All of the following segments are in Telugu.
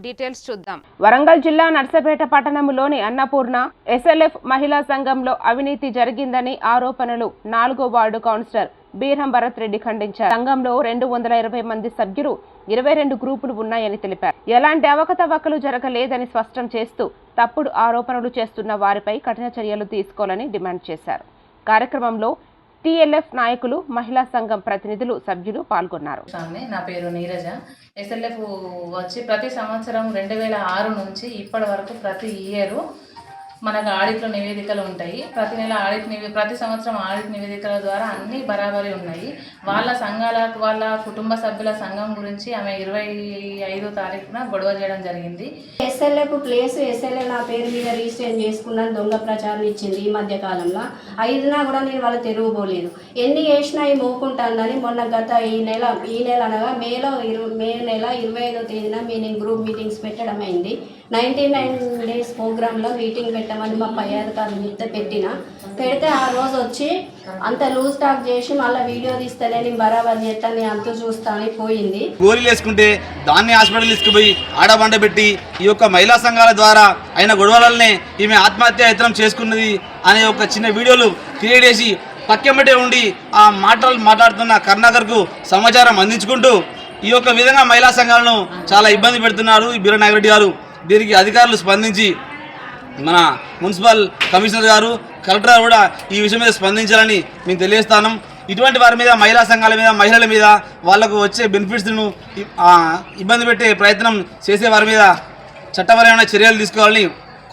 డీటెయిల్స్ చూద్దాం. వరంగల్ జిల్లా నర్సపేట పట్టణంలోని అన్నపూర్ణ ఎస్ఎల్ఎఫ్ మహిళా సంఘంలో అవినీతి జరిగిందని ఆరోపణలు 4వ వార్డు కౌన్సిలర్ బీరం భరత్ రెడ్డి ఖండించారు. సంఘంలో 220 మంది సభ్యులు 22 గ్రూపులు ఉన్నాయని తెలిపారు. ఎలాంటి అవకతవకలు జరగలేదని స్పష్టం చేస్తూ తప్పుడు ఆరోపణలు చేస్తున్న వారిపై కఠిన చర్యలు తీసుకోవాలని డిమాండ్ చేశారు. కార్యక్రమంలో టీఎల్ఎఫ్ నాయకులు, మహిళా సంఘం ప్రతినిధులు, సభ్యులు పాల్గొన్నారు. నా పేరు నీరజ. ఎస్ఎల్ఎఫ్ వచ్చి ప్రతి సంవత్సరం 2006 నుంచి ఇప్పటి వరకు ప్రతి ఇయర్ మనకు ఆడిట్లో నివేదికలు ఉంటాయి. ప్రతి నెల ప్రతి సంవత్సరం ఆడిట్ నివేదికల ద్వారా అన్నీ బరాబరి ఉన్నాయి. వాళ్ళ సంఘాలకు, వాళ్ళ కుటుంబ సభ్యుల సంఘం గురించి ఆమె 25వ తారీఖున గొడవ చేయడం జరిగింది. ఎస్ఎల్ఎఫ్ ప్లేస్ ఎస్ఎల్ఎల్ నా పేరు మీద రిజిస్ట్రేషన్ చేసుకున్నాను, దొంగ ప్రచారం ఇచ్చింది. ఈ మధ్య కాలంలో అయినా కూడా నేను వాళ్ళు తిరుగుపోలేదు. ఎన్ని చేసినా ఈ మోకుంటానని మొన్న గత ఈ నెల అనగా మే నెల 25వ తేదీన గ్రూప్ మీటింగ్స్ పెట్టడం అయింది. 99 days ప్రోగ్రాంలో మీటింగ్ పెట్టమని మా పై అధికారులు పెడితే ఆ రోజు వచ్చి అంత లూజ్ టాక్ చేసి మళ్ళీ వీడియో తీస్తేనే నేను బరాబర్ చేస్తాను, అంత చూస్తా అని పోయింది. గోళీలు వేసుకుంటే దాన్ని హాస్పిటల్ తీసుకుపోయి ఆడబండ పెట్టి ఈ యొక్క మహిళా సంఘాల ద్వారా అయిన గొడవలనే ఈమె ఆత్మహత్య యత్నం చేసుకున్నది అనే ఒక చిన్న వీడియోలు క్రియేట్ చేసి పక్కెంబటే ఉండి ఆ మాట్లాడుతున్న కరుణాకర్కు సమాచారం అందించుకుంటూ ఈ యొక్క విధంగా మహిళా సంఘాలను చాలా ఇబ్బంది పెడుతున్నారు ఈ బీరం నాగిరెడ్డి గారు. దీనికి అధికారులు స్పందించి మన మున్సిపల్ కమిషనర్ గారు, కలెక్టర్ గారు కూడా ఈ విషయం మీద స్పందించాలని మేము తెలియజేస్తాను. ఇటువంటి వారి మీద, మహిళా సంఘాల మీద, మహిళల మీద వాళ్లకు వచ్చే బెనిఫిట్స్ను ఇబ్బంది పెట్టే ప్రయత్నం చేసే వారి మీద చట్టపరమైన చర్యలు తీసుకోవాలని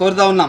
కోరుతూ ఉన్నాం.